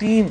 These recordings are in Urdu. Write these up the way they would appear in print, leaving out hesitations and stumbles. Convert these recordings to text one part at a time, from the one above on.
3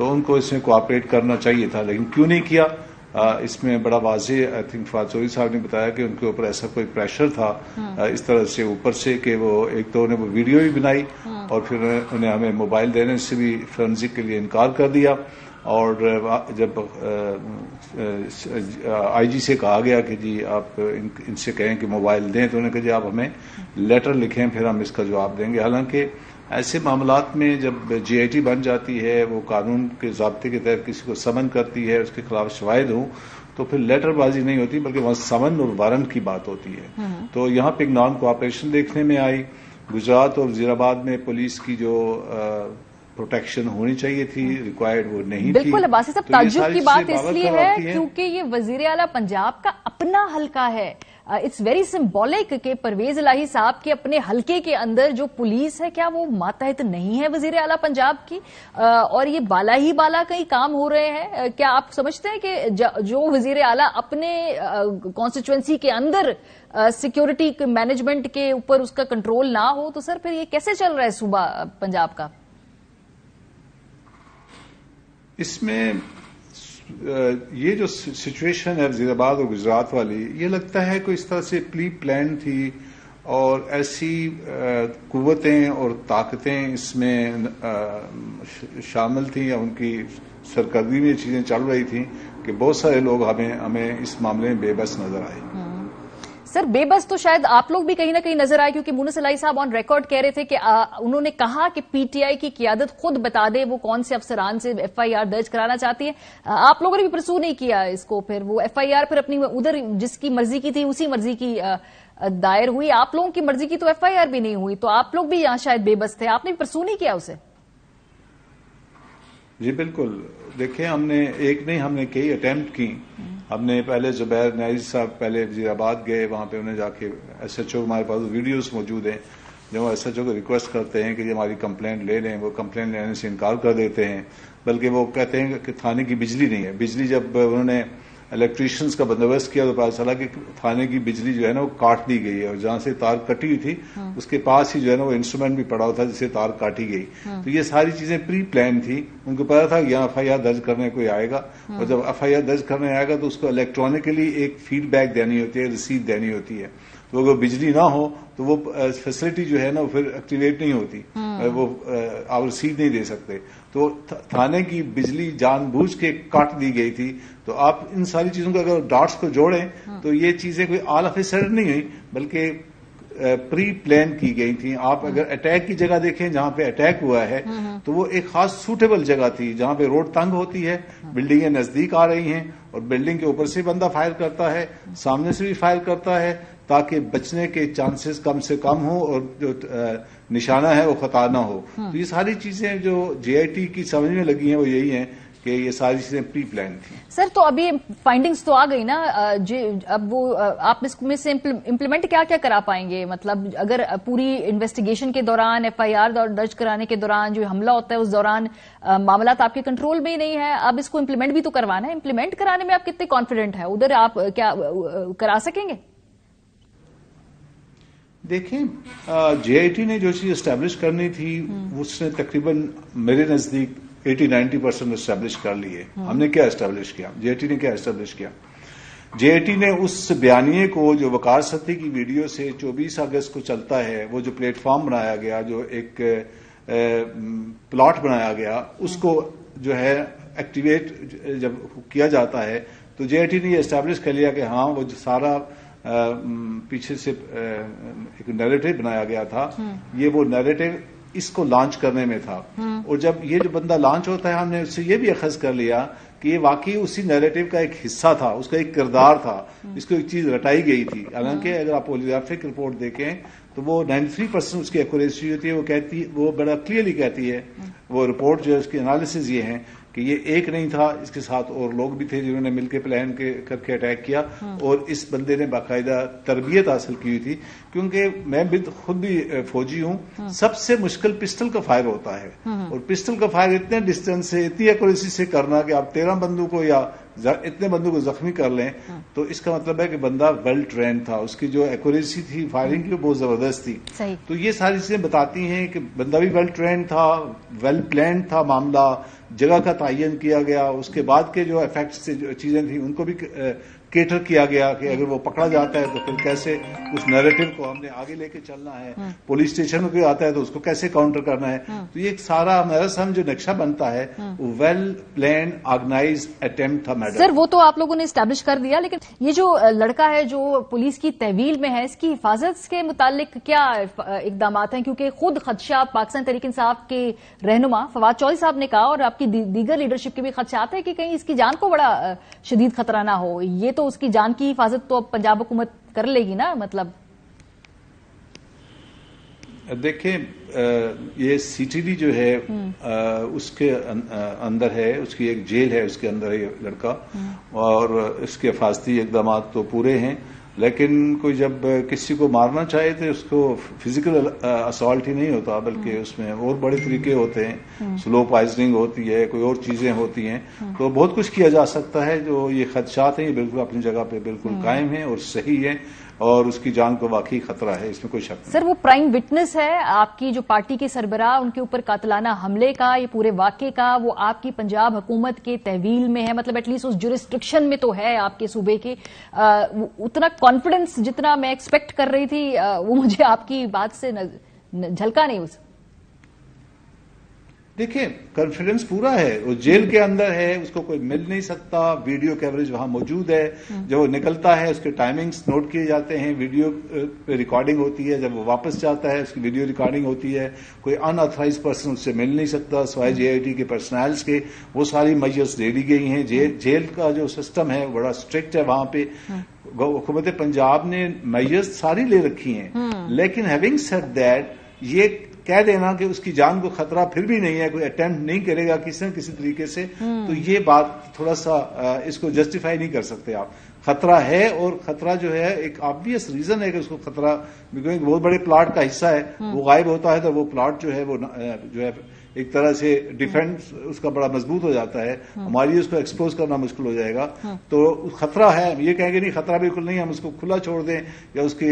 تو ان کو اس میں کوآپریٹ کرنا چاہیے تھا، لیکن کیوں نہیں کیا؟ اس میں بڑا واضح آئی تھنک فواد چودھری صاحب نے بتایا کہ ان کے اوپر ایسا کوئی پریشر تھا اس طرح سے اوپر سے کہ وہ ایک تو انہیں وہ ویڈیو بھی بنائی اور پھر انہیں ہمیں موبائل دینے سے بھی فورنزک کے لیے انکار کر دیا، اور جب آئی جی سے کہا گیا کہ جی آپ ان سے کہیں کہ موبائل دیں، تو انہوں نے کہا جی آپ ہمیں لیٹر لکھیں پھر ہم اس کا جواب دیں گے۔ حالانکہ ایسے معاملات میں جب جی آئی ٹی بن جاتی ہے، وہ قانون کے ضابطے کے تحت کسی کو سمن کرتی ہے، اس کے خلاف شواہد ہوں، تو پھر لیٹر بازی نہیں ہوتی بلکہ وہاں سمن اور وارنٹ کی بات ہوتی ہے۔ تو یہاں پہ ایک نان کوآپریشن دیکھنے میں آئی۔ گجرات اور وزیر آباد میں پولیس کی جو پروٹیکشن ہونی چاہیے تھی ریکوائرڈ، وہ نہیں تھی۔ بالکل عباسی صاحب، تعجب کی بات اس لیے ہے کیونکہ یہ وزیر اعلیٰ پنجاب کا اپنا حلقہ ہے۔ اٹس ویری سمبولک کہ پرویز الہی صاحب کے اپنے حلقے کے اندر جو پولیس ہے، کیا وہ ماتحت نہیں ہے وزیر اعلیٰ پنجاب کی؟ اور یہ بالا ہی بالا کئی کام ہو رہے ہیں۔ کیا آپ سمجھتے ہیں کہ جو وزیر اعلیٰ اپنے کانسٹیچوئنسی کے اندر سیکیورٹی مینجمنٹ کے اوپر اس کا کنٹرول نہ ہو، تو سر پھر یہ کیسے چل رہا ہے صوبہ پنجاب کا؟ اس میں یہ جو سچویشن ہے وزیر آباد اور گجرات والی، یہ لگتا ہے کوئی اس طرح سے پری پلان تھی، اور ایسی قوتیں اور طاقتیں اس میں شامل تھیں یا ان کی سرکردگی میں یہ چیزیں چل رہی تھیں کہ بہت سارے لوگ ہمیں اس معاملے میں بے بس نظر آئے۔ سر بے بس تو شاید آپ لوگ بھی کہیں نہ کہیں نظر آئے، کیونکہ مونس الہی صاحب آن ریکارڈ کہہ رہے تھے کہ انہوں نے کہا کہ پی ٹی آئی کی قیادت خود بتا دے وہ کون سے افسران سے ایف آئی آر درج کرانا چاہتی ہے۔ آپ لوگوں نے بھی پرسو نہیں کیا اس کو، پھر وہ ایف آئی آر پھر اپنی ادھر جس کی مرضی کی تھی اسی مرضی کی دائر ہوئی، آپ لوگوں کی مرضی کی تو ایف آئی آر بھی نہیں ہوئی، تو آپ لوگ بھی یہاں شاید بے بس تھے، آپ نے بھی پرسو نہیں کیا اسے؟ جی بالکل، دیکھیں ہم نے کئی اٹیمپٹ کی۔ ہم نے پہلے زبیر نیازی صاحب پہلے وزیر آباد گئے، وہاں پہ انہیں جا کے ایس ایچ او، ہمارے پاس ویڈیوز موجود ہیں جو ایس ایچ او کو ریکویسٹ کرتے ہیں کہ یہ ہماری کمپلینٹ لے لیں، وہ کمپلینٹ لینے سے انکار کر دیتے ہیں، بلکہ وہ کہتے ہیں کہ تھانے کی بجلی نہیں ہے۔ بجلی جب انہوں نے الیکٹریشینز کا بندوبست کیا تو پتا چلا کہ تھانے کی بجلی جو ہے نا وہ کاٹ دی گئی ہے، اور جہاں سے تار کٹی ہوئی تھی اس کے پاس ہی جو ہے نا وہ انسٹرومنٹ بھی پڑا ہوا تھا جس سے تار کاٹی گئی۔ تو یہ ساری چیزیں پری پلان تھی، ان کو پتا تھا کہ یہاں ایف آئی آر درج کرنے کوئی آئے گا، اور جب ایف آئی آر درج کرنے آئے گا تو اس کو الیکٹرانکلی ایک فیڈ بیک دینی ہوتی ہے، رسید دینی ہوتی ہے۔ تو اگر بجلی نہ ہو تو وہ فیسلٹی جو ہے نا وہ پھر ایکٹیویٹ نہیں ہوتی، وہ آپ رسید نہیں دے سکتے۔ تو تھانے کی بجلی جان بوجھ کے کاٹ دی گئی تھی۔ تو آپ ان ساری چیزوں کو اگر ڈاٹس کو جوڑیں تو یہ چیزیں کوئی آل آف اے سڈن نہیں ہوئی بلکہ پری پلان کی گئی تھیں۔ آپ اگر اٹیک کی جگہ دیکھیں جہاں پہ اٹیک ہوا ہے تو وہ ایک خاص سوٹیبل جگہ تھی جہاں پہ روڈ تنگ ہوتی ہے، بلڈنگیں نزدیک آ رہی ہیں، اور بلڈنگ کے اوپر سے بندہ فائر کرتا ہے، سامنے سے بھی فائر کرتا ہے، تاکہ بچنے کے چانسز کم سے کم ہوں اور جو نشانہ ہے وہ خطا نہ ہو۔ تو یہ ساری چیزیں جو جے آئی ٹی کی سمجھ میں لگی ہیں وہ یہی ہیں کہ یہ ساری چیزیں پری پلان تھیں۔ سر تو ابھی فائنڈنگز تو آ گئی نا، اب وہ آپ اس میں سے امپلیمنٹ کیا کیا کرا پائیں گے؟ مطلب اگر پوری انویسٹیگیشن کے دوران، ایف آئی آر درج کرانے کے دوران جو حملہ ہوتا ہے اس دوران معاملات آپ کے کنٹرول میں ہی نہیں ہے، اب اس کو امپلیمنٹ بھی تو کروانا ہے، امپلیمنٹ کرانے میں آپ کتنے کانفیڈنٹ ہیں؟ ادھر آپ کیا کرا سکیں گے؟ دیکھیں جے آئی ٹی نے جو چیز اسٹیبلش کرنی تھی اس نے تقریباً میرے نزدیک 80-90% اسٹیبلش کر لی ہے۔ ہم نے کیا اسٹیبلش کیا؟ جے آئی ٹی نے کیا اسٹیبلش کیا؟ جے آئی ٹی نے اس بیانیے کو جو وقار ستی کی ویڈیو سے 24 اگست کو چلتا ہے، وہ جو پلیٹ فارم بنایا گیا، جو ایک پلاٹ بنایا گیا، اس کو جو ہے ایکٹیویٹ جب کیا جاتا ہے تو جے آئی ٹی نے یہ اسٹیبلش کر لیا کہ ہاں وہ جو سارا پیچھے سے ایک نیریٹو بنایا گیا تھا، یہ وہ نیریٹو اس کو لانچ کرنے میں تھا، اور جب یہ جو بندہ لانچ ہوتا ہے ہم نے اس سے یہ بھی اخذ کر لیا کہ یہ واقعی اسی نیریٹو کا ایک حصہ تھا، اس کا ایک کردار تھا، اس کو ایک چیز رٹائی گئی تھی۔ حالانکہ اگر آپ پولیگرافک رپورٹ دیکھیں تو وہ 93% اس کی ایکوریسی ہوتی ہے، وہ بڑا کلیئرلی کہتی ہے وہ رپورٹ جو ہے اس کی انالیسز یہ ہیں کہ یہ ایک نہیں تھا، اس کے ساتھ اور لوگ بھی تھے جنہوں نے مل کے پلان کر کے اٹیک کیا، اور اس بندے نے باقاعدہ تربیت حاصل کی ہوئی تھی، کیونکہ میں خود بھی فوجی ہوں۔ سب سے مشکل پسٹل کا فائر ہوتا ہے، اور پسٹل کا فائر اتنے ڈسٹینس سے اتنی ایکوریسی سے کرنا کہ آپ 13 بندوں کو یا اتنے بندوں کو زخمی کر لیں، تو اس کا مطلب ہے کہ بندہ ویل ٹرینڈ تھا، اس کی جو ایکوریسی تھی فائرنگ کی وہ بہت زبردست تھی۔ تو یہ ساری چیزیں بتاتی ہیں کہ بندہ بھی ویل ٹرینڈ تھا، ویل پلانڈ تھا معاملہ، جگہ کا تعین کیا گیا، اس کے بعد کے جو افیکٹس سے جو چیزیں تھیں ان کو بھی کیٹر کیا گیا کہ اگر وہ پکڑا جاتا ہے تو پھر کیسے اس نیریٹو کو ہم نے آگے لے کے چلنا ہے، پولیس اسٹیشن کو آتا ہے تو اس کو کیسے کاؤنٹر کرنا ہے. تو یہ ایک سارا ہمارا جو نقشہ بنتا ہے وہ ویل پلانڈ آرگنائزڈ اٹیمپٹ تھا. میڈم سر وہ تو آپ لوگوں نے اسٹیبلش کر دیا، لیکن یہ جو لڑکا ہے جو پولیس کی تحویل میں ہے، اس کی حفاظت کے متعلق کیا اقدامات ہیں؟ کیونکہ خود خدشات پاکستان تحریک انصاف کے رہنما فواد چودھری صاحب نے کہا اور آپ کی دیگر لیڈرشپ کے بھی خدشات ہیں کہ کہیں اس کی جان کو بڑا شدید خطرہ نہ ہو. یہ تو اس کی جان کی حفاظت تو اب پنجاب حکومت کر لے گی نا. مطلب دیکھیں یہ سی ٹی ڈی جو ہے اس کے اندر ہے، اس کی ایک جیل ہے، اس کے اندر ہے یہ لڑکا، اور اس کے حفاظتی اقدامات تو پورے ہیں. لیکن کوئی جب کسی کو مارنا چاہے تو اس کو فزیکل اسالٹ ہی نہیں ہوتا، بلکہ اس میں اور بڑے طریقے ہوتے ہیں، سلو پوائزننگ ہوتی ہے، کوئی اور چیزیں ہوتی ہیں. تو بہت کچھ کیا جا سکتا ہے. جو یہ خدشات ہیں یہ بالکل اپنی جگہ پہ بالکل قائم ہیں اور صحیح ہیں، اور اس کی جان کو واقعی خطرہ ہے، اس میں کوئی شک نہیں. سر وہ پرائم وٹنس ہے آپ کی جو پارٹی کے سربراہ، ان کے اوپر قاتلانہ حملے کا، یہ پورے واقعے کا، وہ آپ کی پنجاب حکومت کے تحویل میں ہے. مطلب ایٹ لیسٹ اس جورسڈکشن میں تو ہے آپ کے صوبے کے. اتنا کانفیڈنس جتنا میں ایکسپیکٹ کر رہی تھی وہ مجھے آپ کی بات سے جھلکا نہیں. دیکھیں کانفیڈنس پورا ہے، وہ جیل کے اندر ہے، اس کو کوئی مل نہیں سکتا. ویڈیو کیوریج وہاں موجود ہے، جب وہ نکلتا ہے اس کے ٹائمنگز نوٹ کیے جاتے ہیں، ویڈیو پہ ریکارڈنگ ہوتی ہے، جب وہ واپس جاتا ہے اس کی ویڈیو ریکارڈنگ ہوتی ہے. کوئی ان آتھرائز پرسن اس سے مل نہیں سکتا سوائے جے آئی ٹی کے پرسنلز کے. وہ ساری میجرز لے لی گئی ہیں. جیل کا جو سسٹم ہے بڑا اسٹرکٹ ہے وہاں پہ. حکومت پنجاب نے میجرز ساری لے رکھی ہیں، لیکن ہیونگ سیڈ دیٹ یہ کہہ دینا کہ اس کی جان کو خطرہ پھر بھی نہیں ہے، کوئی اٹیمپٹ نہیں کرے گا کسی نہ کسی طریقے سے، تو یہ بات تھوڑا سا اس کو جسٹیفائی نہیں کر سکتے آپ. خطرہ ہے، اور خطرہ جو ہے ایک آبویس ریزن ہے کہ اس کو خطرہ، ایک بہت بڑے پلاٹ کا حصہ ہے، وہ غائب ہوتا ہے تو وہ پلاٹ جو ہے وہ جو ہے ایک طرح سے ڈیفینس اس کا بڑا مضبوط ہو جاتا ہے. ہماری اس کو ایکسپوز کرنا مشکل ہو جائے گا. تو خطرہ ہے، ہم یہ کہیں گے نہیں خطرہ بالکل نہیں، ہم اس کو کھلا چھوڑ دیں یا اس کے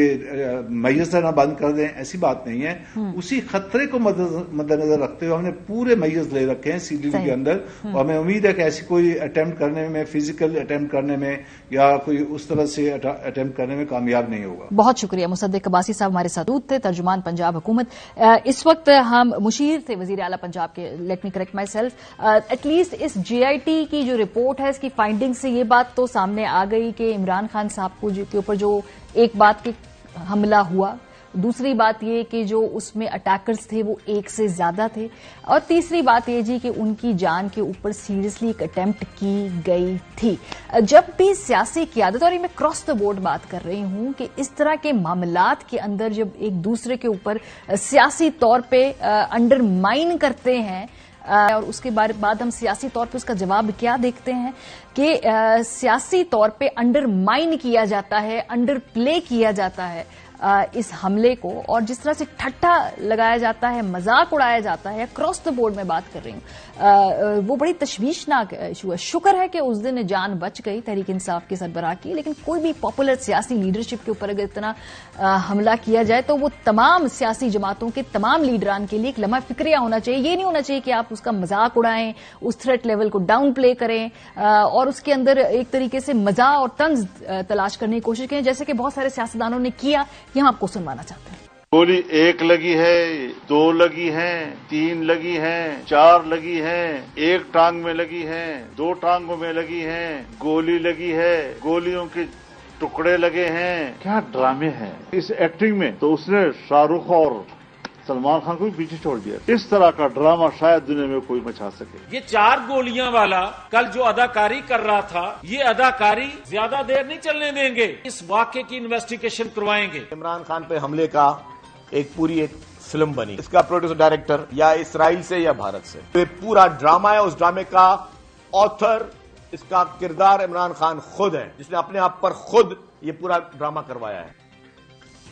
میسر نہ بند کر دیں، ایسی بات نہیں ہے. اسی خطرے کو مد نظر رکھتے ہوئے ہم نے پورے میز لے رکھے ہیں سی ڈی ڈی کے اندر، اور ہمیں امید ہے کہ ایسی کوئی اٹیمپٹ کرنے میں، فزیکل اٹیمپٹ کرنے میں یا کوئی اس طرح سے اٹیمپٹ کرنے میں کامیاب نہیں ہوگا. بہت شکریہ. مصدق عباسی صاحب ہمارے ساتھ تھے، ترجمان پنجاب حکومت. اس وقت ہم مشیر تھے وزیر اعلیٰ پنجاب کے. Let me correct myself, at least اس جے آئی ٹی کی جو رپورٹ ہے اس کی فائنڈنگ سے یہ بات تو سامنے آ گئی کہ عمران خان صاحب کو کے اوپر جو ایک بات کے حملہ ہوا، دوسری بات یہ کہ جو اس میں اٹیکرز تھے وہ ایک سے زیادہ تھے، اور تیسری بات یہ جی کہ ان کی جان کے اوپر سیریسلی ایک اٹیمپٹ کی گئی تھی. جب بھی سیاسی قیادت، اور یہ میں کراس دا بورڈ بات کر رہی ہوں، کہ اس طرح کے معاملات کے اندر جب ایک دوسرے کے اوپر سیاسی طور پہ انڈر مائن کرتے ہیں، اور اس کے بعد ہم سیاسی طور پہ اس کا جواب کیا دیکھتے ہیں کہ سیاسی طور پہ انڈر مائن کیا جاتا ہے، انڈر پلے کیا جاتا ہے اس حملے کو، اور جس طرح سے ٹھٹا لگایا جاتا ہے، مذاق اڑایا جاتا ہے، اکراس دا بورڈ میں بات کر رہی ہوں، وہ بڑی تشویشناک ایشو ہے. شکر ہے کہ اس دن جان بچ گئی تحریک انصاف کے سربراہ کی، لیکن کوئی بھی پاپولر سیاسی لیڈرشپ کے اوپر اگر اتنا حملہ کیا جائے تو وہ تمام سیاسی جماعتوں کے تمام لیڈران کے لیے ایک لمحہ فکریہ ہونا چاہیے. یہ نہیں ہونا چاہیے کہ آپ اس کا مذاق اڑائیں، اس تھریٹ لیول کو ڈاؤن پلے کریں، اور اس کے اندر ایک طریقے سے مزاح اور طنز تلاش کرنے کی کوشش کریں، جیسے کہ بہت سارے سیاستدانوں نے کیا. یہاں آپ کو سنوانا چاہتے ہیں. گولی ایک لگی ہے، دو لگی ہیں، تین لگی ہیں، چار لگی ہیں، ایک ٹانگ میں لگی ہیں، دو ٹانگوں میں لگی ہیں، گولی لگی ہے، گولیوں کے ٹکڑے لگے ہیں. کیا ڈرامے ہیں اس ایکٹنگ میں. تو اس نے شاہ رخ اور سلمان خان کو بھی پیچھے چھوڑ دیا. اس طرح کا ڈرامہ شاید دنیا میں کوئی مچا سکے. یہ 4 گولیاں والا کل جو اداکاری کر رہا تھا، یہ اداکاری زیادہ دیر نہیں چلنے دیں گے. اس واقعے کی انویسٹیگیشن کروائیں گے. عمران خان پہ حملے کا ایک پوری فلم بنی، اس کا پروڈیوسر ڈائریکٹر یا اسرائیل سے یا بھارت سے. یہ پورا ڈرامہ ہے. اس ڈرامے کا آتھر، اس کا کردار عمران خان خود ہے، جس نے اپنے آپ پر خود یہ پورا ڈرامہ کروایا ہے.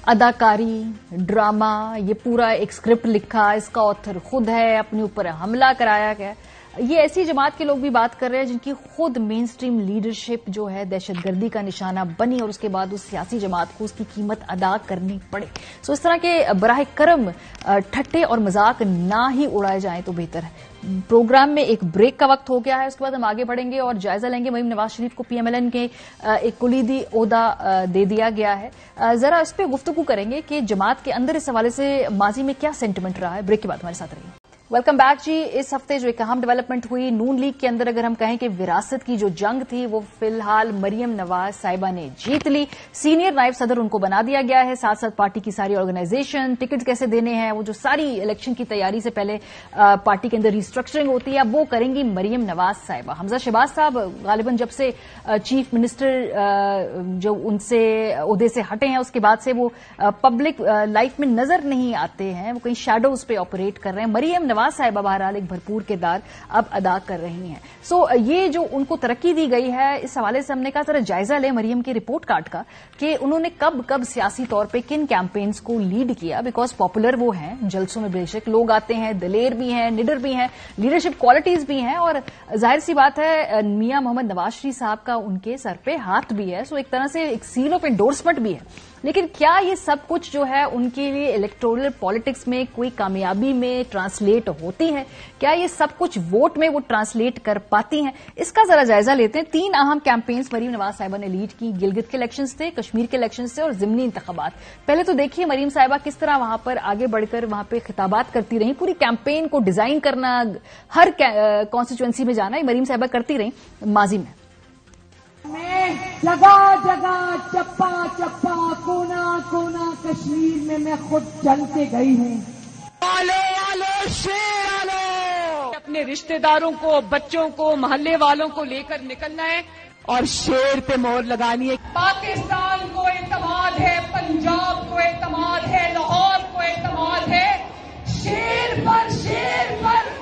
اداکاری، ڈرامہ، یہ پورا ایک اسکرپٹ لکھا، اس کا آتھر خود ہے، اپنے اوپر حملہ کرایا گیا. یہ ایسی جماعت کے لوگ بھی بات کر رہے ہیں جن کی خود مین سٹریم لیڈرشپ جو ہے دہشت گردی کا نشانہ بنی اور اس کے بعد اس سیاسی جماعت کو اس کی قیمت ادا کرنی پڑے. سو اس طرح کے براہ کرم ٹھٹے اور مذاق نہ ہی اڑائے جائیں تو بہتر ہے. پروگرام میں ایک بریک کا وقت ہو گیا ہے, اس کے بعد ہم آگے بڑھیں گے اور جائزہ لیں گے. مریم نواز شریف کو پی ایم ایل این کے ایک کلیدی عہدہ دے دیا گیا ہے. ذرا اس پہ گفتگو کریں گے کہ جماعت کے اندر اس حوالے سے ماضی میں کیا سینٹیمنٹ رہا ہے. بریک کے بعد ہمارے ساتھ رہیے. ویلکم بیک جی. اس ہفتے جو ایک اہم ڈیولپمنٹ ہوئی نون لیگ کے اندر, اگر ہم کہیں کہ وراثت کی جو جنگ تھی وہ فی الحال مریم نواز صاحبہ نے جیت لی. سینئر نائب صدر ان کو بنا دیا گیا ہے, ساتھ ساتھ پارٹی کی ساری آرگنائزیشن, ٹکٹ کیسے دینے ہیں, وہ جو ساری الیکشن کی تیاری سے پہلے پارٹی کے اندر ریسٹرکچرنگ ہوتی ہے وہ کریں گی مریم نواز صاحبہ. حمزہ شہباز صاحب غالباً جب سے چیف منسٹر جو ان سے عہدے سے ہٹے ہیں اس کے بعد سے وہ پبلک لائف میں نظر نہیں آتے ہیں, وہ کہیں شیڈوز پہ آپریٹ کر رہے ہیں. مریم نواز صاحبہ بہرحال ایک بھرپور کردار اب ادا کر رہی ہیں. سو یہ جو ان کو ترقی دی گئی ہے اس حوالے سے ہم نے کہا ذرا جائزہ لیں مریم کے رپورٹ کارڈ کا کہ انہوں نے کب کب سیاسی طور پہ کن کیمپینز کو لیڈ کیا. بیکاز پاپولر وہ ہیں, جلسوں میں بے شک لوگ آتے ہیں, دلیر بھی ہیں, نڈر بھی ہیں, لیڈرشپ کوالٹیز بھی ہیں, اور ظاہر سی بات ہے میاں محمد نواز شریف صاحب کا ان کے سر پہ ہاتھ بھی ہے. سو ایک طرح سے ایک سیل آف انڈورسمنٹ بھی ہے. لیکن کیا یہ سب کچھ جو ہے ان کے لیے الیکٹورل پالیٹکس میں کوئی کامیابی میں ٹرانسلیٹ ہوتی ہے؟ کیا یہ سب کچھ ووٹ میں وہ ٹرانسلیٹ کر پاتی ہیں؟ اس کا ذرا جائزہ لیتے ہیں. 3 اہم کیمپینز مریم نواز صاحبہ نے لیڈ کی. گلگت کے الیکشنز تھے, کشمیر کے الیکشنز تھے اور ضمنی انتخابات. پہلے تو دیکھیے مریم صاحبہ کس طرح وہاں پر آگے بڑھ کر وہاں پہ خطابات کرتی رہیں. پوری کیمپین کو ڈیزائن کرنا, ہر کانسٹیچوئنسی میں جانا, یہ مریم صاحبہ کرتی رہیں ماضی میں. میں جگہ جگہ چپا چپا کونا کونا کشمیر میں خود چل کے گئی ہوں. آلو شیر آلو, اپنے رشتہ داروں کو, بچوں کو, محلے والوں کو لے کر نکلنا ہے اور شیر پہ مہر لگانی ہے. پاکستان کو اعتماد ہے, پنجاب کو اعتماد ہے, لاہور کو اعتماد ہے. شیر پر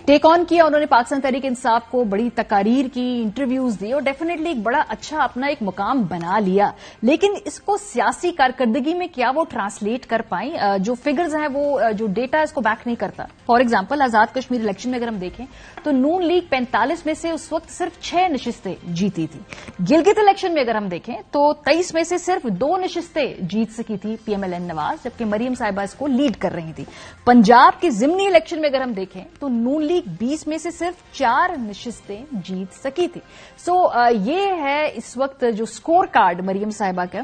ٹیک آن کیا انہوں نے پاکستان تحریک انصاف کو, بڑی تقاریر کی, انٹرویوز دی اور ڈیفینیٹلی ایک بڑا اچھا اپنا ایک مقام بنا لیا. لیکن اس کو سیاسی کارکردگی میں کیا وہ ٹرانسلیٹ کر پائیں؟ جو فگرز ہیں وہ جو ڈیٹا اس کو بیک نہیں کرتا. For example Azad Kashmir election میں اگر ہم دیکھیں تو نون لیگ 45 میں سے اس وقت صرف 6 نشستیں جیتی تھی. گلگت الیکشن میں اگر ہم دیکھیں تو 23 میں سے صرف 2 نشستیں جیت سکی تھی پی ایم ایل این نواز, جبکہ مریم صاحبہ اس کو لیڈ کر رہی تھی. پنجاب کے ضمنی الیکشن میں اگر ہم دیکھیں تو نون لیگ 20 میں سے صرف 4 نشستیں جیت سکی تھی. سو یہ ہے اس وقت جو سکور کارڈ مریم صاحبہ کا.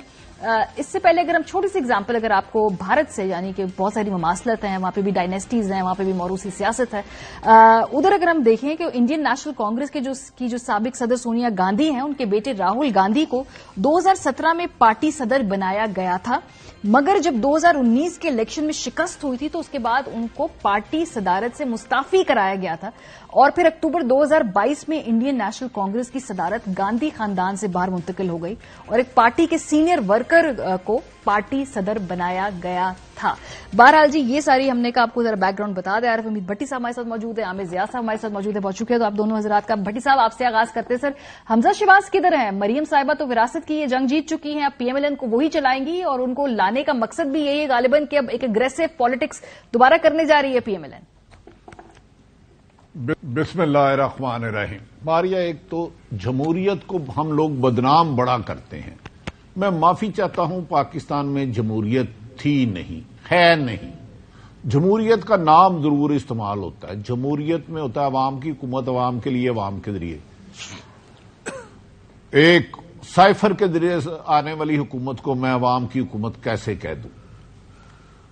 اس سے پہلے اگر ہم چھوٹی سی اگزامپل اگر آپ کو بھارت سے, یعنی کہ بہت ساری مماثلت ہیں, وہاں پہ بھی ڈائنیسٹیز ہیں, وہاں پہ بھی موروثی سیاست ہے, ادھر اگر ہم دیکھیں کہ انڈین نیشنل کانگریس کی جو سابق صدر سونیا گاندھی ہیں, ان کے بیٹے راہل گاندھی کو 2017 میں پارٹی صدر بنایا گیا تھا, مگر جب 2019 کے الیکشن میں شکست ہوئی تھی تو اس کے بعد ان کو پارٹی صدارت سے مستعفی کرایا گیا تھا, اور پھر اکتوبر 2022 میں انڈین نیشنل کانگریس کی صدارت گاندھی خاندان سے باہر منتقل ہو گئی اور ایک پارٹی کے سینئر ورکر کو پارٹی صدر بنایا گیا تھا. بہرحال جی یہ ساری ہم نے کہا آپ کو ذرا بیک گراؤنڈ بتا دیں. عارف امید بھٹی صاحب ہمارے ساتھ موجود ہیں, عامر ضیاء صاحب ہمارے ساتھ موجود ہیں, بہت شکریہ تو آپ دونوں حضرات کا. بھٹی صاحب آپ سے آغاز کرتے سر, حمزہ شہباز کدھر ہیں؟ مریم صاحبہ تو وراثت کی یہ جنگ جیت چکی ہیں, اب پی ایم ایل این کو وہی چلائیں گی اور ان کو لانے کا مقصد بھی یہی ہے غالباً کہ اب ایک اگریسو پالیٹکس دوبارہ کرنے جا رہی ہے پی ایم ایل این. بسم اللہ الرحمن الرحیم. ماریا, ایک تو جمہوریت کو ہم لوگ بدنام بڑا کرتے ہیں. میں معافی چاہتا ہوں, پاکستان میں جمہوریت تھی نہیں, ہے نہیں. جمہوریت کا نام ضرور استعمال ہوتا ہے. جمہوریت میں ہوتا ہے عوام کی حکومت, عوام کے لیے, عوام کے ذریعے. ایک سائفر کے ذریعے آنے والی حکومت کو میں عوام کی حکومت کیسے کہہ دوں؟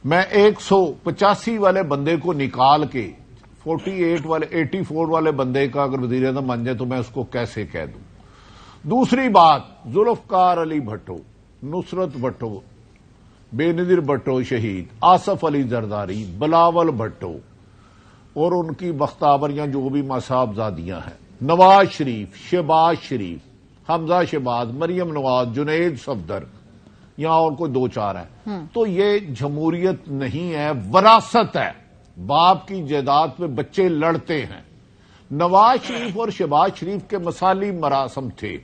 میں 185 والے بندے کو نکال کے 84 والے بندے کا اگر وزیر اعظم بن جائے تو میں اس کو کیسے کہہ دوں؟ دوسری بات, ذوالفقار علی بھٹو, نصرت بھٹو, بے نظیر بھٹو شہید, آصف علی زرداری, بلاول بھٹو اور ان کی بختاوریاں جو بھی صاحبزادیاں ہیں, نواز شریف, شہباز شریف, حمزہ شہباز, مریم نواز, جنید صفدر, یہاں اور کوئی 2-4 ہیں. تو یہ جمہوریت نہیں ہے, وراثت ہے. باپ کی جائیداد پہ بچے لڑتے ہیں. نواز شریف اور شہباز شریف کے مثالی مراسم تھے,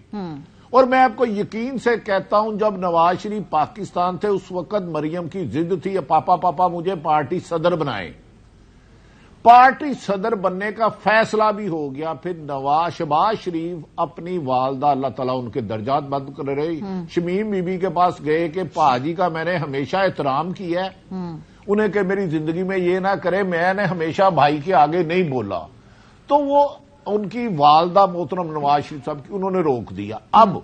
اور میں آپ کو یقین سے کہتا ہوں جب نواز شریف پاکستان تھے اس وقت مریم کی ضد تھی پاپا مجھے پارٹی صدر بنائے. پارٹی صدر بننے کا فیصلہ بھی ہو گیا، پھر شہباز شریف اپنی والدہ اللہ تعالیٰ ان کے درجات بند کر رہی، شمیم بی بی کے پاس گئے کہ پاجی کا میں نے ہمیشہ احترام کیا ہے، انہیں کہ میری زندگی میں یہ نہ کرے، میں نے ہمیشہ بھائی کے آگے نہیں بولا، تو وہ ان کی والدہ محترم نواز شریف صاحب کی انہوں نے روک دیا۔ اب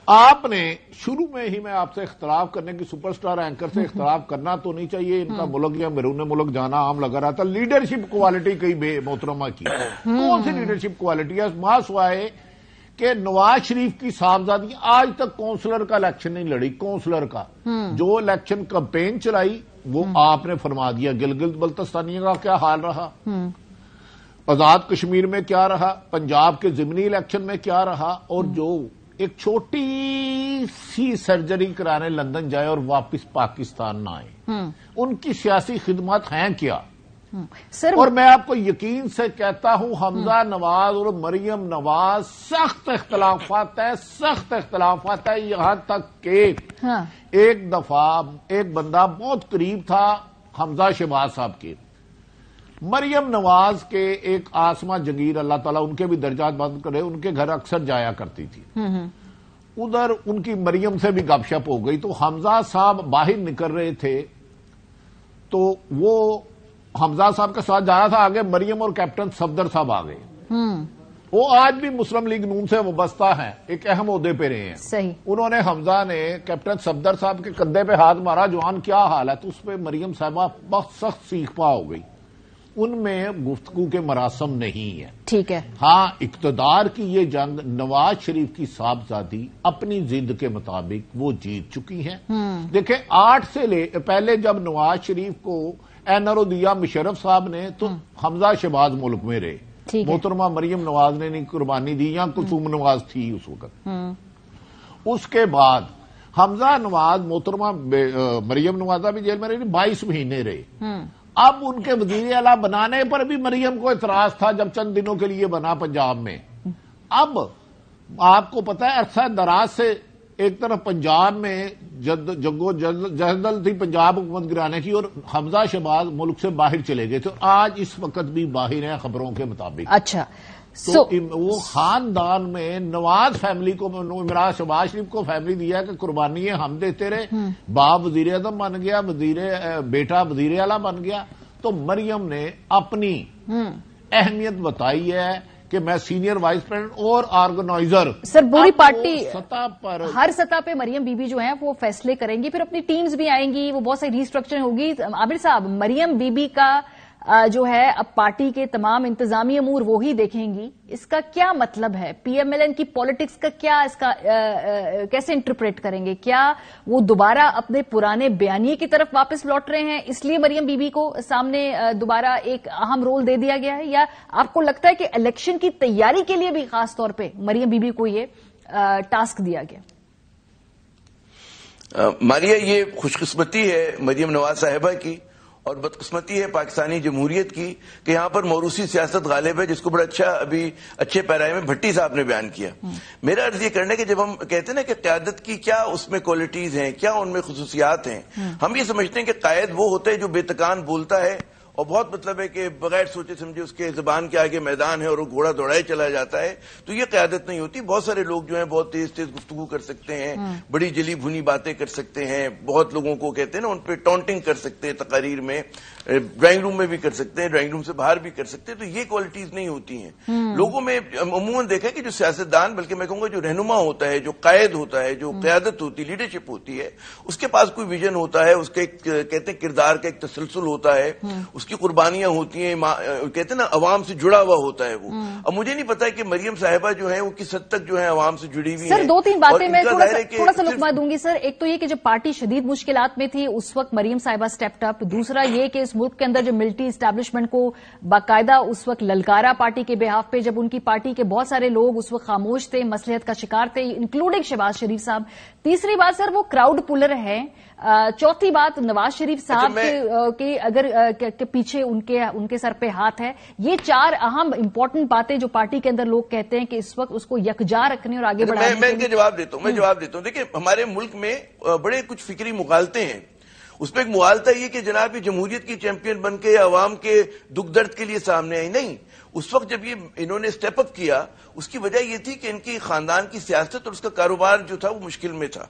آپ نے شروع میں ہی میں آپ سے اختلاف کرنے کی سپر سٹار اینکر سے اختلاف کرنا تو نہیں چاہیے، ان کا ملک یا بیرون ملک جانا عام لگا رہا تھا، لیڈرشپ کوالٹی کئی بے محترمہ کی، کون سی لیڈرشپ کوالٹی ہے؟ ماں سوائے کہ نواز شریف کی صاحبزادی آج تک کونسلر کا الیکشن نہیں لڑی، کونسلر کا جو الیکشن کمپین چلائی وہ آپ نے فرما دیا۔ گلگت بلتستانیہ کا کیا حال رہا، آزاد کشمیر میں کیا رہا، پنجاب کے ضمنی الیکشن میں کیا رہا، اور جو ایک چھوٹی سی سرجری کرانے لندن جائے اور واپس پاکستان نہ آئے، ان کی سیاسی خدمات ہیں کیا؟ اور میں آپ کو یقین سے کہتا ہوں حمزہ نواز اور مریم نواز سخت اختلافات ہے، یہاں تک کہ ایک دفعہ ایک بندہ بہت قریب تھا حمزہ شہباز صاحب کے، مریم نواز کے ایک آسمہ جگیر اللہ تعالیٰ ان کے بھی درجات بند کرے، ان کے گھر اکثر جایا کرتی تھی، ادھر ان کی مریم سے بھی گپ شپ ہو گئی، تو حمزہ صاحب باہر نکل رہے تھے تو وہ حمزہ صاحب کے ساتھ جا رہا تھا، آگے مریم اور کیپٹن صفدر صاحب آ گئے، وہ آج بھی مسلم لیگ نون سے وابستہ ہیں، ایک اہم عہدے پہ رہے ہیں صحیح۔ انہوں نے حمزہ نے کیپٹن صفدر صاحب کے کندھے پہ ہاتھ مارا، جوان کیا حال ہے، تو اس پہ مریم صاحبہ بہت سخت سیخ پا ہو گئی، ان میں گفتگو کے مراسم نہیں ہے، ٹھیک ہے۔ ہاں اقتدار کی یہ جنگ نواز شریف کی صاحبزادی اپنی ضد کے مطابق وہ جیت چکی ہیں۔ دیکھیں 8 سے پہلے جب نواز شریف کو اینرو دیا مشرف صاحب نے تو حمزہ شہباز ملک میں رہے، محترمہ مریم نواز نے نہیں قربانی دی، یا کلثوم نواز تھی اس وقت۔ اس کے بعد حمزہ نواز محترمہ مریم نوازہ بھی جیل میں رہی، 22 مہینے رہے۔ اب ان کے وزیر اعلیٰ بنانے پر بھی مریم کو اعتراض تھا جب چند دنوں کے لیے بنا پنجاب میں۔ اب آپ کو پتا ہے عرصہ دراز سے ایک طرف پنجاب میں جنگو جہدل تھی پنجاب حکومت گرانے کی، اور حمزہ شہباز ملک سے باہر چلے گئے تھے، آج اس وقت بھی باہر ہیں خبروں کے مطابق۔ اچھا، تو وہ خاندان میں نواز فیملی کو، عمران شہباز شریف کو فیملی دیا کہ قربانی ہم دیتے رہے، باپ وزیر اعظم بن گیا، بیٹا وزیر اعلیٰ بن گیا، تو مریم نے اپنی اہمیت بتائی ہے کہ میں سینئر وائس پریزیڈنٹ اور آرگنائزر۔ سر پوری پارٹی سطح پر، ہر سطح پہ مریم بی بی جو ہیں وہ فیصلے کریں گی، پھر اپنی ٹیمز بھی آئیں گی، وہ بہت ساری ریسٹرکچرنگ ہوگی۔ عامر صاحب، مریم بی بی کا جو ہے اب پارٹی کے تمام انتظامی امور وہی دیکھیں گی، اس کا کیا مطلب ہے؟ پی ایم ایل این کی پالیٹکس کا کیا، اس کا کیسے انٹرپریٹ کریں گے؟ کیا وہ دوبارہ اپنے پرانے بیانیے کی طرف واپس لوٹ رہے ہیں، اس لیے مریم بی بی کو سامنے دوبارہ ایک اہم رول دے دیا گیا ہے، یا آپ کو لگتا ہے کہ الیکشن کی تیاری کے لیے بھی خاص طور پہ مریم بی بی کو یہ ٹاسک دیا گیا؟ ماریہ، یہ خوش قسمتی ہے مریم نواز صاحبہ کی اور بدقسمتی ہے پاکستانی جمہوریت کی کہ یہاں پر موروثی سیاست غالب ہے، جس کو بڑا اچھے پیرائے میں بھٹی صاحب نے بیان کیا۔ میرا عرض یہ کرنا کہ جب ہم کہتے ہیں نا کہ قیادت کی کیا اس میں کوالٹیز ہیں، کیا ان میں خصوصیات ہیں، ہم یہ سمجھتے ہیں کہ قائد وہ ہوتا ہے جو بے تکان بولتا ہے اور بہت مطلب ہے کہ بغیر سوچے سمجھے اس کے زبان کے آگے میدان ہے اور وہ گھوڑا دوڑائے چلا جاتا ہے، تو یہ قیادت نہیں ہوتی۔ بہت سارے لوگ جو ہیں بہت تیز گفتگو کر سکتے ہیں، بڑی جلی بھونی باتیں کر سکتے ہیں، بہت لوگوں کو کہتے ہیں نا ان پہ ٹونٹنگ کر سکتے ہیں، تقاریر میں، ڈرائنگ روم میں بھی کر سکتے ہیں، ڈرائنگ روم سے باہر بھی کر سکتے ہیں، تو یہ کوالٹیز نہیں ہوتی ہیں لوگوں میں۔ عموماً دیکھا کہ جو سیاستدان، بلکہ میں کہوں گا جو رہنما ہوتا ہے، جو قائد ہوتا ہے، جو قیادت ہوتی، لیڈرشپ ہوتی ہے، اس کے پاس کوئی ویژن ہوتا ہے، اس کے کہتے ہیں کردار کا ایک تسلسل ہوتا ہے، اس کی قربانیاں ہوتی ہیں، کہتے ہیں نا عوام سے جڑا ہوا ہوتا ہے وہ۔ اب مجھے نہیں پتا کہ مریم صاحبہ جو ہے وہ کس حد تک جو ہے عوام سے جڑی ہوئی ہیں۔ سر 2-3 باتیں میں تھوڑا سا لقمہ دوں گی سر۔ ایک تو یہ کہ جب پارٹی شدید مشکلات میں تھی اس وقت مریم صاحبہ اسٹیپڈ اپ، دوسرا یہ کہ اس ملک کے اندر جو ملٹری اسٹیبلشمنٹ کو باقاعدہ اس وقت للکارا پارٹی کے بہاف پہ، جب ان کی پارٹی کے بہت سارے لوگ اس وقت خاموش تھے، مصلحت کا شکار تھے، انکلوڈنگ شہباز شریف صاحب۔ تیسری بات سر وہ کراؤڈ پولر ہے۔ چوتھی بات نواز شریف صاحب کے اگر پیچھے ان کے سر پہ ہاتھ ہے۔ یہ 4 اہم امپورٹنٹ باتیں جو پارٹی کے اندر لوگ کہتے ہیں کہ اس وقت اس کو یکجا رکھنے اور آگے بڑھانے۔ میں ان کے جواب دیتا ہوں۔ دیکھیں ہمارے ملک میں بڑے کچھ فکری مغالطے ہیں، اس پہ ایک مغالطہ یہ کہ جناب یہ جمہوریت کی چیمپئن بن کے عوام کے دکھ درد کے لیے سامنے آئی. نہیں، اس وقت جب یہ انہوں نے سٹیپ اپ کیا اس کی وجہ یہ تھی کہ ان کی خاندان کی سیاست اور اس کا کاروبار جو تھا وہ مشکل میں تھا.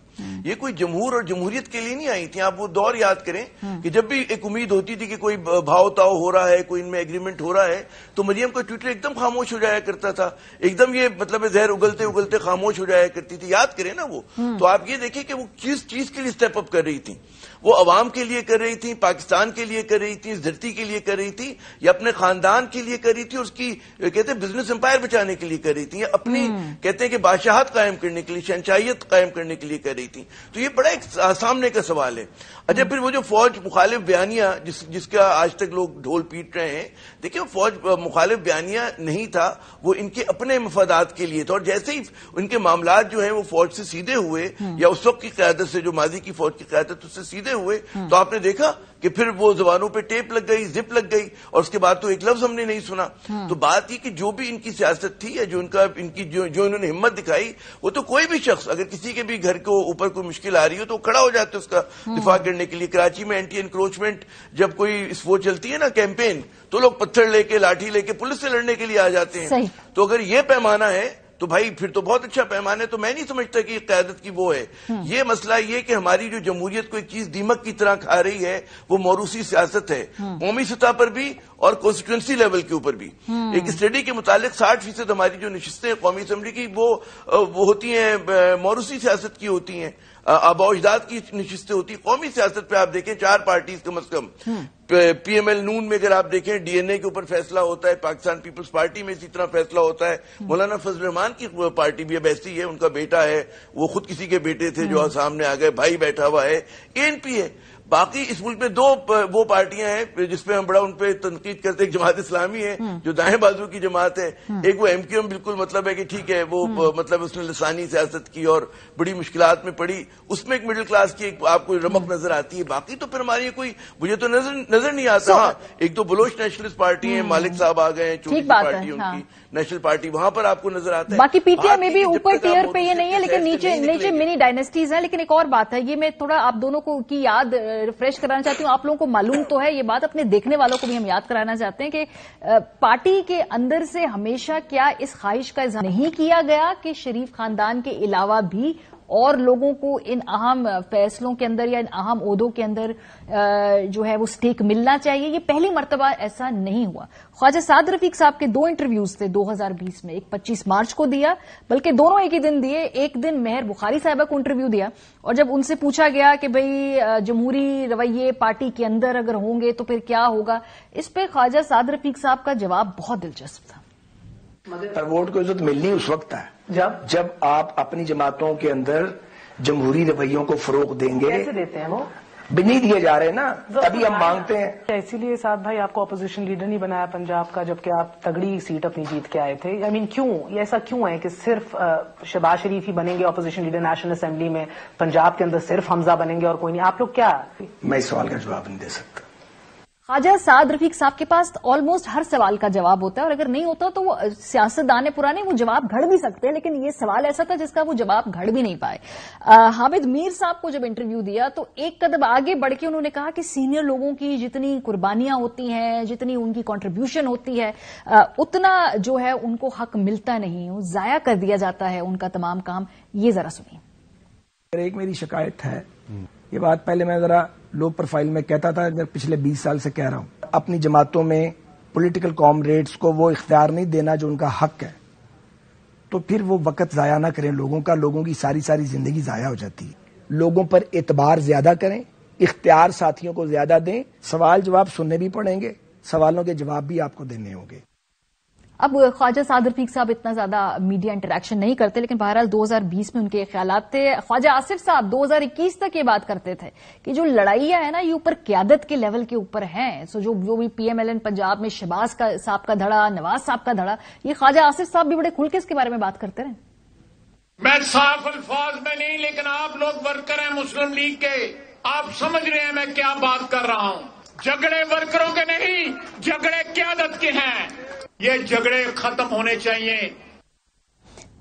یہ کوئی جمہور اور جمہوریت کے لیے نہیں آئی تھی. آپ وہ دور یاد کریں کہ جب بھی ایک امید ہوتی تھی کہ کوئی بھاؤ تاؤ ہو رہا ہے، کوئی ان میں ایگریمنٹ ہو رہا ہے، تو مریم کا ٹویٹر ایک دم خاموش ہو جایا کرتا تھا، ایک دم یہ مطلب زہر اگلتے اگلتے خاموش ہو جایا کرتی تھی. یاد کریں نا وہ. تو آپ یہ دیکھیں کہ وہ کس چیز کے لیے سٹیپ اپ کر رہی تھی. وہ عوام کے لیے کر رہی تھی، پاکستان کے لیے کر رہی تھی، اس دھرتی کے لیے کر رہی تھی، یا اپنے خاندان کے لیے کر رہی تھی اور اس کی کہتے ہیں بزنس امپائر بچانے کے لیے کر رہی تھی، یا اپنی کہتے ہیں کہ بادشاہت قائم کرنے کے لیے، شہنشاہیت قائم کرنے کے لیے کر رہی تھی. تو یہ بڑا ایک سامنے کا سوال ہے. اچھا، پھر وہ جو فوج مخالف بیانیہ جس کا آج تک لوگ ڈھول پیٹ رہے ہیں، دیکھیں فوج مخالف بیانیہ نہیں تھا، وہ ان کے اپنے مفادات کے لیے تھا. اور جیسے ہی ان کے معاملات جو ہیں وہ فوج سے سیدھے ہوئے، یا اس وقت کی قیادت سے، جو ماضی کی فوج کی قیادت اس سے سیدھے ہوئے، تو آپ نے دیکھا کہ پھر وہ زبانوں پہ ٹیپ لگ گئی، زپ لگ گئی، اور اس کے بعد تو ایک لفظ ہم نے نہیں سنا. تو بات یہ کہ جو بھی ان کی سیاست تھی، یا جو انہوں نے ہمت دکھائی، وہ تو کوئی بھی شخص اگر کسی کے بھی گھر کو اوپر کوئی مشکل آ رہی ہو تو کھڑا ہو جاتا ہے اس کا دفاع کرنے کے لیے. کراچی میں اینٹی انکروچمنٹ جب کوئی وہ چلتی ہے نا کیمپین، تو لوگ پتھر لے کے، لاٹھی لے کے پولیس سے لڑنے کے لیے آ جاتے ہیں. تو اگر یہ پیمانہ ہے تو بھائی پھر تو بہت اچھا پیمانہ ہے. تو میں نہیں سمجھتا کہ قیادت کی وہ ہے. یہ مسئلہ یہ کہ ہماری جو جمہوریت کو ایک چیز دیمک کی طرح کھا رہی ہے، وہ موروثی سیاست ہے، قومی سطح پر بھی اور کانسٹیٹوئنسی لیول کے اوپر بھی. ایک اسٹڈی کے متعلق 60% ہماری جو نشستیں قومی اسمبلی کی وہ ہوتی ہیں موروثی سیاست کی ہوتی ہیں، آباء و اجداد کی نشستیں ہوتی ہیں. قومی سیاست پہ آپ دیکھیں 4 پارٹیز کم از کم. پی ایم ایل نون میں اگر آپ دیکھیں ڈی این اے کے اوپر فیصلہ ہوتا ہے، پاکستان پیپلز پارٹی میں اسی طرح فیصلہ ہوتا ہے. مولانا فضل الرحمان کی پارٹی بھی اب ایسی ہے، ان کا بیٹا ہے، وہ خود کسی کے بیٹے تھے جو سامنے آ گئے، بھائی بیٹھا ہوا ہے. اے این پی ہے. باقی اس ملک میں 2 وہ پارٹیاں ہیں جس پہ ہم بڑا ان پہ تنقید کرتے. ایک جماعت اسلامی ہے جو دائیں بازو کی جماعت ہے، ایک وہ ایم کیو ایم بالکل مطلب ہے کہ ٹھیک ہے وہ مطلب اس نے لسانی سیاست کی اور بڑی مشکلات میں پڑی، اس میں ایک مڈل کلاس کی آپ کو رمق نظر آتی ہے. باقی تو پھر ہماری کوئی مجھے تو نظر نہیں آتا. ہاں، ایک تو بلوچ نیشنلسٹ پارٹی ہے، مالک صاحب آ گئے ہیں، چھوٹی پارٹی ان کی نیشنل پارٹی، وہاں پر آپ کو نظر آتا ہے. باقی پی ٹی آئی میں بھی اوپر ٹیئر پہ یہ نہیں ہے، لیکن نیچے منی ڈائنیسٹیز ہیں. لیکن ایک اور بات ہے، یہ میں تھوڑا آپ دونوں کو کی یاد ریفریش کرانا چاہتی ہوں. آپ لوگوں کو معلوم تو ہے یہ بات، اپنے دیکھنے والوں کو بھی ہم یاد کرانا چاہتے ہیں کہ پارٹی کے اندر سے ہمیشہ کیا اس خواہش کا اظہار نہیں کیا گیا کہ شریف خاندان کے علاوہ بھی اور لوگوں کو ان اہم فیصلوں کے اندر یا ان اہم عہدوں کے اندر جو ہے وہ سٹیک ملنا چاہیے؟ یہ پہلی مرتبہ ایسا نہیں ہوا. خواجہ سعد رفیق صاحب کے 2 انٹرویوز تھے 2020 میں، ایک 25 مارچ کو دیا، بلکہ دونوں ایک ہی دن دیے. ایک دن مہر بخاری صاحبہ کو انٹرویو دیا، اور جب ان سے پوچھا گیا کہ بھئی جمہوری رویے پارٹی کے اندر اگر ہوں گے تو پھر کیا ہوگا، اس پہ خواجہ سعد رفیق صاحب کا جواب بہت دلچسپ تھا. ووٹ کو عزت ملنی اس وقت ہے جب آپ اپنی جماعتوں کے اندر جمہوری رویوں کو فروغ دیں گے. کیسے دیتے ہیں وہ؟ بھی نہیں دیے جا رہے نا، ابھی ہم مانگتے ہیں. اسی لیے سعد بھائی آپ کو اپوزیشن لیڈر نہیں بنایا پنجاب کا، جبکہ آپ تگڑی سیٹ اپنی جیت کے آئے تھے. آئی مین کیوں یہ ایسا کیوں ہے کہ صرف شہباز شریف ہی بنیں گے اپوزیشن لیڈر نیشنل اسمبلی میں، پنجاب کے اندر صرف حمزہ بنیں گے اور کوئی نہیں؟ آپ لوگ کیا؟ میں اس سوال کا جواب نہیں دے سکتا. خواجہ سعد رفیق صاحب کے پاس آلموسٹ ہر سوال کا جواب ہوتا ہے، اور اگر نہیں ہوتا تو وہ سیاستدان پرانے وہ جواب گھڑ بھی سکتے ہیں، لیکن یہ سوال ایسا تھا جس کا وہ جواب گھڑ بھی نہیں پائے. حامد میر صاحب کو جب انٹرویو دیا تو ایک قدم آگے بڑھ کے انہوں نے کہا کہ سینئر لوگوں کی جتنی قربانیاں ہوتی ہیں، جتنی ان کی کنٹریبیوشن ہوتی ہے، اتنا جو ہے ان کو حق ملتا نہیں، وہ ضائع کر دیا جاتا ہے ان کا تمام کام. یہ ذرا سنیے. ایک میری شکایت ہے، یہ بات پہلے میں ذرا لو پروفائل میں کہتا تھا، پچھلے 20 سال سے کہہ رہا ہوں، اپنی جماعتوں میں پولیٹیکل کامریڈز کو وہ اختیار نہیں دینا جو ان کا حق ہے، تو پھر وہ وقت ضائع نہ کریں لوگوں کا. لوگوں کی ساری زندگی ضائع ہو جاتی ہے. لوگوں پر اعتبار زیادہ کریں، اختیار ساتھیوں کو زیادہ دیں. سوال جواب سننے بھی پڑیں گے، سوالوں کے جواب بھی آپ کو دینے ہوں گے. اب خواجہ سعد رفیق صاحب اتنا زیادہ میڈیا انٹریکشن نہیں کرتے، لیکن بہرحال 2020 میں ان کے خیالات تھے. خواجہ آصف صاحب 2021 تک یہ بات کرتے تھے کہ جو لڑائیاں ہیں نا یہ اوپر قیادت کے لیول کے اوپر ہیں. سو جو بھی P M L N Punjab میں شہباز صاحب کا دھڑا، نواز صاحب کا دھڑا، یہ خواجہ آصف صاحب بھی بڑے کھل کے اس کے بارے میں بات کرتے رہے. میں صاف الفاظ میں نہیں، لیکن آپ لوگ ورکر ہیں مسلم لیگ کے، آپ سمجھ رہے ہیں میں کیا بات کر رہا ہوں. جھگڑے ورکروں کے نہیں، جھگڑے قیادت کے ہیں. یہ جھگڑے ختم ہونے چاہیے.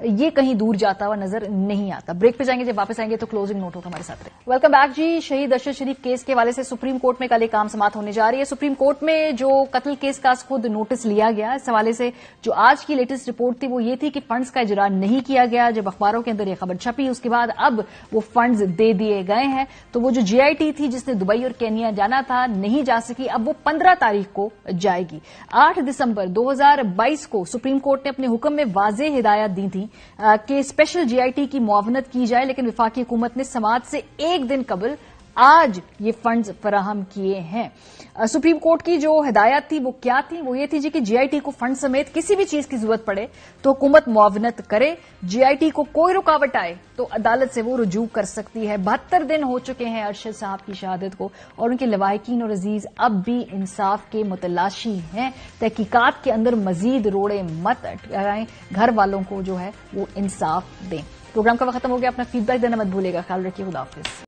یہ کہیں دور جاتا ہوا نظر نہیں آتا. بریک پہ جائیں گے, جب واپس آئیں گے تو کلوزنگ نوٹ ہوگا ہمارے ساتھ رہے. ویلکم بیک جی. شہید ارشد شریف کیس کے حوالے سے سپریم کورٹ میں کل ایک عام سماعت ہونے جا رہی ہے. سپریم کورٹ میں جو قتل کیس کا خود نوٹس لیا گیا, اس حوالے سے جو آج کی لیٹسٹ رپورٹ تھی وہ یہ تھی کہ فنڈز کا اجرا نہیں کیا گیا. جب اخباروں کے اندر یہ خبر چھپی اس کے بعد اب وہ فنڈز دے دیے گئے ہیں. تو وہ جو جی آئی ٹی تھی جس نے دبئی اور کینیا جانا تھا نہیں جا سکی, اب وہ 15 تاریخ کو جائے گی. 8 دسمبر 2022 کو سپریم کورٹ نے اپنے حکم میں واضح ہدایات دی تھی کہ اسپیشل جی آئی ٹی کی معاونت کی جائے, لیکن وفاقی حکومت نے سماعت سے ایک دن قبل آج یہ فنڈز فراہم کیے ہیں. سپریم کورٹ کی جو ہدایات تھی وہ کیا تھی؟ وہ یہ تھی جی کہ جی آئی ٹی کو فنڈ سمیت کسی بھی چیز کی ضرورت پڑے تو حکومت معاونت کرے. جی آئی ٹی کو کوئی رکاوٹ آئے تو عدالت سے وہ رجوع کر سکتی ہے. 72 دن ہو چکے ہیں ارشد صاحب کی شہادت کو اور ان کے لواحقین اور عزیز اب بھی انصاف کے متلاشی ہیں. تحقیقات کے اندر مزید روڑے مت اٹکائیں, گھر والوں کو جو ہے وہ انصاف دیں. پروگرام کا وقت ختم ہو گیا. اپنا فیڈ بیک دینا مت بھولے گا. خیال رکھیے. خدا حافظ.